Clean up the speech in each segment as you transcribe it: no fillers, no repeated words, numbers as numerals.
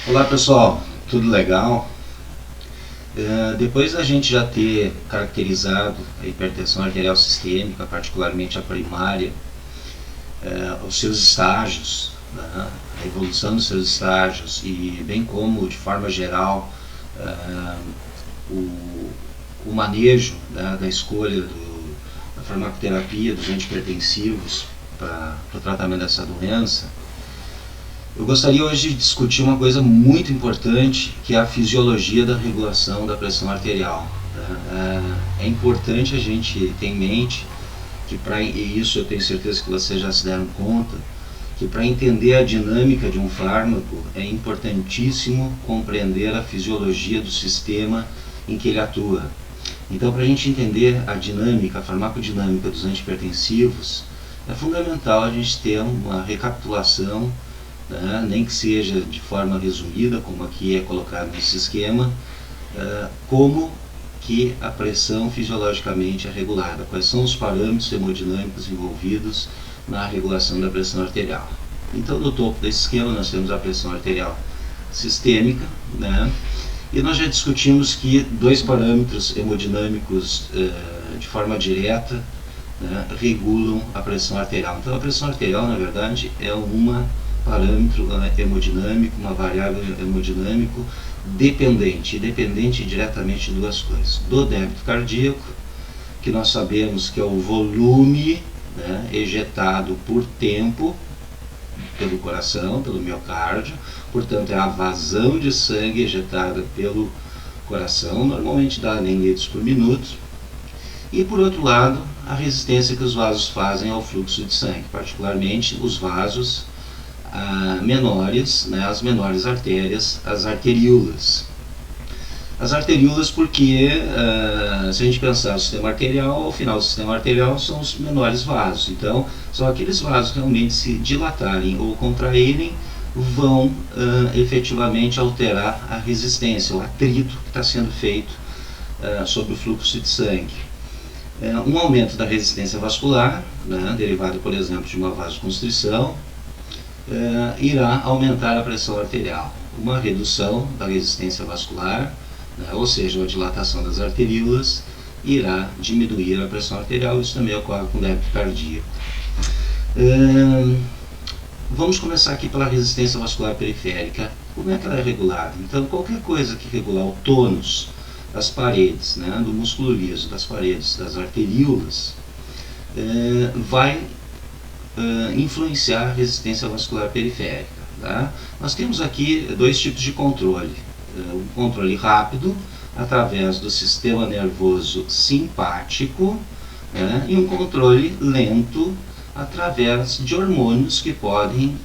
Olá pessoal, tudo legal? Depois da gente já ter caracterizado a hipertensão arterial sistêmica, particularmente a primária, os seus estágios, né, a evolução dos seus estágios e bem como, de forma geral, o manejo, né, da escolha da farmacoterapia dos antihipertensivos para o tratamento dessa doença, eu gostaria hoje de discutir uma coisa muito importante, que é a fisiologia da regulação da pressão arterial. É importante a gente ter em mente que, e isso eu tenho certeza que vocês já se deram conta, que para entender a dinâmica de um fármaco é importantíssimo compreender a fisiologia do sistema em que ele atua. Então, para a gente entender a dinâmica, a farmacodinâmica dos antihipertensivos, é fundamental a gente ter uma recapitulação, nem que seja de forma resumida, como aqui é colocado nesse esquema, como que a pressão fisiologicamente é regulada, quais são os parâmetros hemodinâmicos envolvidos na regulação da pressão arterial. Então, no topo desse esquema nós temos a pressão arterial sistêmica, e nós já discutimos que dois parâmetros hemodinâmicos de forma direta regulam a pressão arterial. Então, a pressão arterial, na verdade, é parâmetro hemodinâmico, uma variável hemodinâmico dependente diretamente de duas coisas: do débito cardíaco, que nós sabemos que é o volume ejetado por tempo pelo coração, pelo miocárdio, portanto é a vazão de sangue ejetada pelo coração, normalmente dada em litros por minuto, e por outro lado a resistência que os vasos fazem ao fluxo de sangue, particularmente os vasos menores, as menores artérias, as arteríolas. As arteríolas porque, se a gente pensar no sistema arterial, ao final do sistema arterial são os menores vasos. Então, são aqueles vasos que realmente se dilatarem ou contraírem, vão efetivamente alterar a resistência, o atrito que está sendo feito sobre o fluxo de sangue. Um aumento da resistência vascular, derivado, por exemplo, de uma vasoconstrição, irá aumentar a pressão arterial. Uma redução da resistência vascular, ou seja, a dilatação das arteríolas, irá diminuir a pressão arterial. Isso também ocorre com o débito cardíaco. Vamos começar aqui pela resistência vascular periférica. Como é que ela é regulada? Então, qualquer coisa que regular o tônus das paredes, do músculo liso, das paredes das arteríolas, vai influenciar a resistência vascular periférica. Nós temos aqui dois tipos de controle: um controle rápido através do sistema nervoso simpático, e um controle lento através de hormônios que podem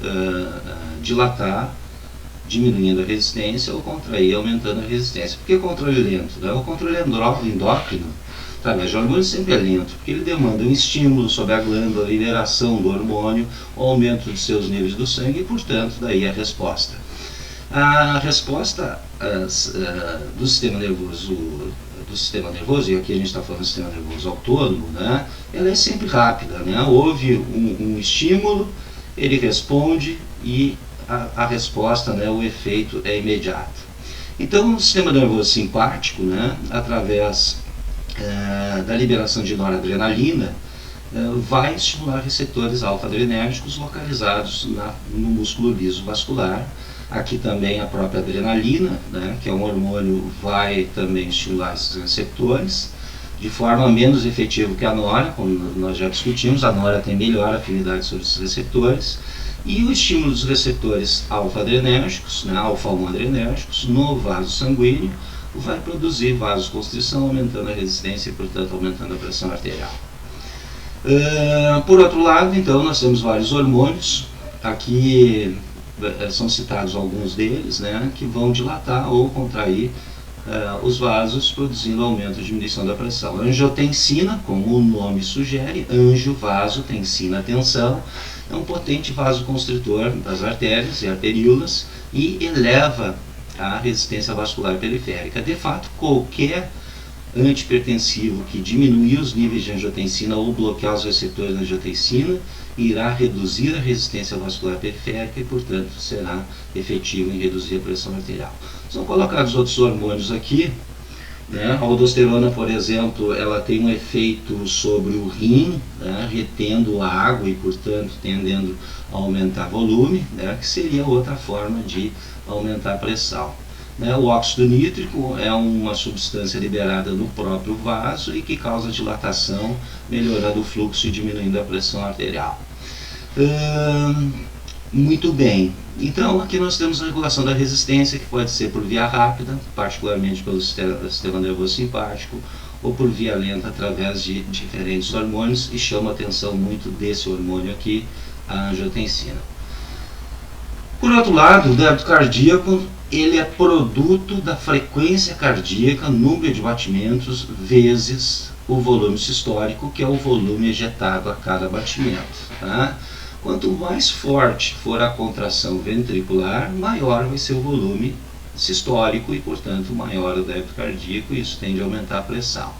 dilatar, diminuindo a resistência, ou contrair, aumentando a resistência. Por que controle lento? O controle endócrino através de hormônios sempre é lento, porque ele demanda um estímulo sobre a glândula, a liberação do hormônio, o aumento de seus níveis do sangue e, portanto, daí a resposta. A resposta do sistema nervoso, e aqui a gente está falando do sistema nervoso autônomo, ela é sempre rápida. Houve um estímulo, ele responde e a resposta, o efeito é imediato. Então, o sistema nervoso simpático, através da liberação de noradrenalina, vai estimular receptores alfa-adrenérgicos localizados no músculo liso vascular. Aqui também a própria adrenalina, que é um hormônio, vai também estimular esses receptores de forma menos efetiva que a nora, como nós já discutimos. A nora tem melhor afinidade sobre esses receptores, e o estímulo dos receptores alfa-adrenérgicos, alfa-1-adrenérgicos, no vaso sanguíneo, vai produzir vasoconstrição, aumentando a resistência e, portanto, aumentando a pressão arterial. Por outro lado, então, nós temos vários hormônios. Aqui são citados alguns deles, que vão dilatar ou contrair os vasos, produzindo aumento ou diminuição da pressão. A angiotensina, como o nome sugere, anjo, vaso, tensina, tensão, é um potente vasoconstritor das artérias e arteríolas e eleva a resistência vascular periférica. De fato, qualquer antihipertensivo que diminuir os níveis de angiotensina ou bloquear os receptores da angiotensina, irá reduzir a resistência vascular periférica e, portanto, será efetivo em reduzir a pressão arterial. São colocados outros hormônios aqui, né? A aldosterona, por exemplo, ela tem um efeito sobre o rim, né? Retendo a água e, portanto, tendendo a aumentar volume, né? Que seria outra forma de aumentar a pressão. O óxido nítrico é uma substância liberada no próprio vaso e que causa dilatação, melhorando o fluxo e diminuindo a pressão arterial. Muito bem, então aqui nós temos a regulação da resistência, que pode ser por via rápida, particularmente pelo sistema nervoso simpático, ou por via lenta através de diferentes hormônios, e chama a atenção muito desse hormônio aqui, a angiotensina. Por outro lado, o débito cardíaco, ele é produto da frequência cardíaca, número de batimentos, vezes o volume sistólico, que é o volume ejetado a cada batimento. Tá? Quanto mais forte for a contração ventricular, maior vai ser o volume sistólico e, portanto, maior o débito cardíaco, e isso tende a aumentar a pressão.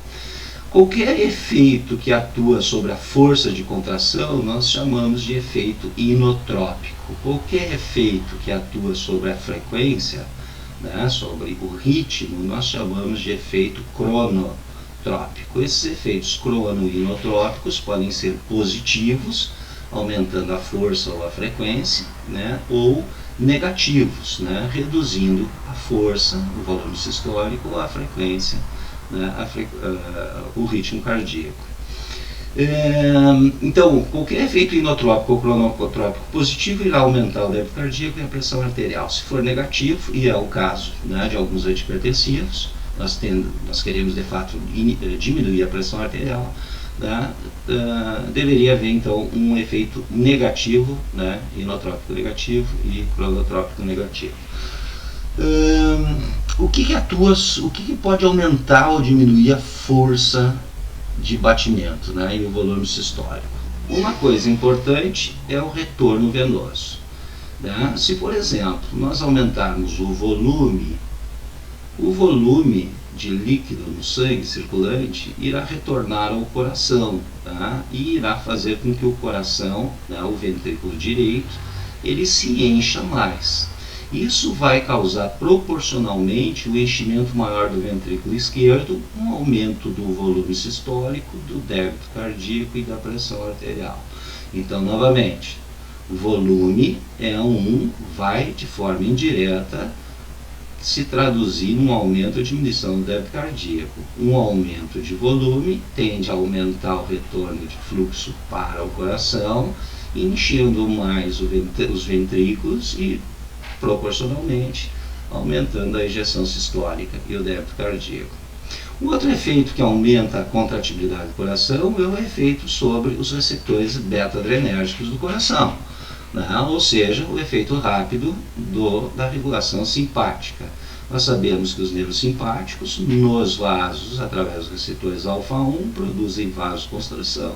Qualquer efeito que atua sobre a força de contração, nós chamamos de efeito inotrópico. Qualquer efeito que atua sobre a frequência, né, sobre o ritmo, nós chamamos de efeito cronotrópico. Esses efeitos crono e inotrópicos podem ser positivos, aumentando a força ou a frequência, né, ou negativos, né, reduzindo a força, o volume sistólico ou a frequência, né, o ritmo cardíaco. Então, qualquer efeito inotrópico ou cronotrópico positivo irá aumentar o débito cardíaco e a pressão arterial. Se for negativo, e é o caso, né, de alguns antihipertensivos, nós queremos de fato diminuir a pressão arterial, né, deveria haver então um efeito negativo, né, inotrópico negativo e cronotrópico negativo. O que pode aumentar ou diminuir a força de batimento, né, e o volume sistólico? Uma coisa importante é o retorno venoso. Né? Se, por exemplo, nós aumentarmos o volume de líquido no sangue circulante irá retornar ao coração, tá? E irá fazer com que o coração, né, o ventrículo direito, ele se encha mais. Isso vai causar proporcionalmente o enchimento maior do ventrículo esquerdo, um aumento do volume sistólico, do débito cardíaco e da pressão arterial. Então, novamente, o volume vai de forma indireta se traduzir num aumento ou diminuição do débito cardíaco. Um aumento de volume tende a aumentar o retorno de fluxo para o coração, enchendo mais os ventrículos e, proporcionalmente, aumentando a ejeção sistólica e o débito cardíaco. O outro efeito que aumenta a contratibilidade do coração é o efeito sobre os receptores beta-adrenérgicos do coração, né? Ou seja, o efeito rápido da regulação simpática. Nós sabemos que os nervos simpáticos, nos vasos, através dos receptores alfa-1, produzem vasoconstrição,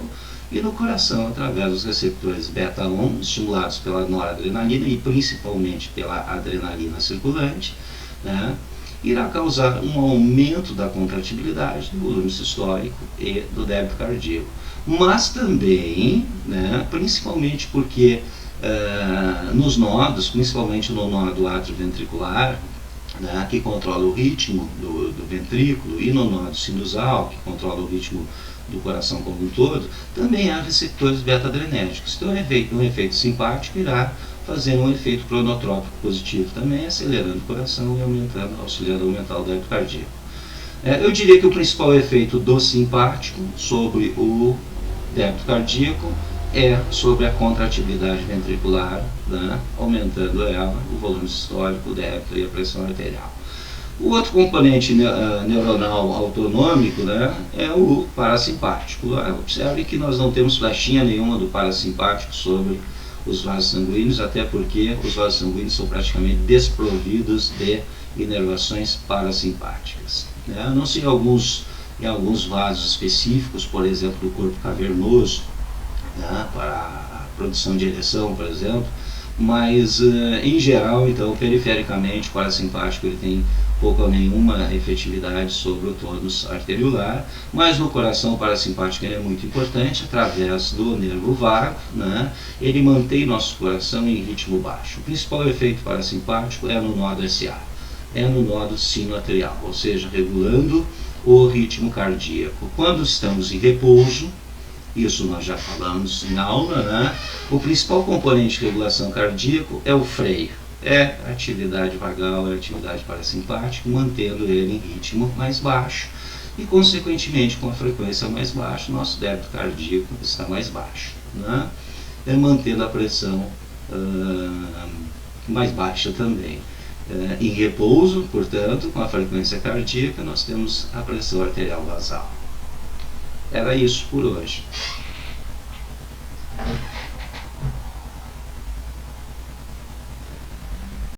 e no coração, através dos receptores beta-1, estimulados pela noradrenalina e principalmente pela adrenalina circulante, né, irá causar um aumento da contratibilidade, do volume sistólico e do débito cardíaco. Mas também, né, principalmente porque nos nodos, principalmente no nódo atrioventricular, né, que controla o ritmo do ventrículo, e no nódo sinusal, que controla o ritmo do coração como um todo, também há receptores beta-adrenérgicos. Então, um efeito simpático irá fazer um efeito cronotrópico positivo também, acelerando o coração e auxiliando a aumentar o débito cardíaco. Eu diria que o principal efeito do simpático sobre o débito cardíaco é sobre a contratibilidade ventricular, né, aumentando ela, o volume sistólico, o débito e a pressão arterial. O outro componente neuronal autonômico, né, é o parasimpático. Observe que nós não temos flechinha nenhuma do parasimpático sobre os vasos sanguíneos, até porque os vasos sanguíneos são praticamente desprovidos de inervações parasimpáticas. A não ser em alguns vasos específicos, por exemplo, do corpo cavernoso, né, para a produção de ereção, por exemplo, mas em geral, então, perifericamente, o parasimpático ele tem pouco ou nenhuma efetividade sobre o tônus arteriolar, mas no coração o parasimpático ele é muito importante, através do nervo vago, né? Ele mantém nosso coração em ritmo baixo. O principal efeito parasimpático é no nó SA, é no nó sinoatrial, ou seja, regulando o ritmo cardíaco. Quando estamos em repouso, isso nós já falamos em aula, né? O principal componente de regulação cardíaca é o freio, é a atividade vagal, é a atividade parasimpática, mantendo ele em ritmo mais baixo e, consequentemente, com a frequência mais baixa, nosso débito cardíaco está mais baixo, né? Mantendo a pressão mais baixa também. Em repouso, portanto, com a frequência cardíaca, nós temos a pressão arterial basal. Era isso por hoje.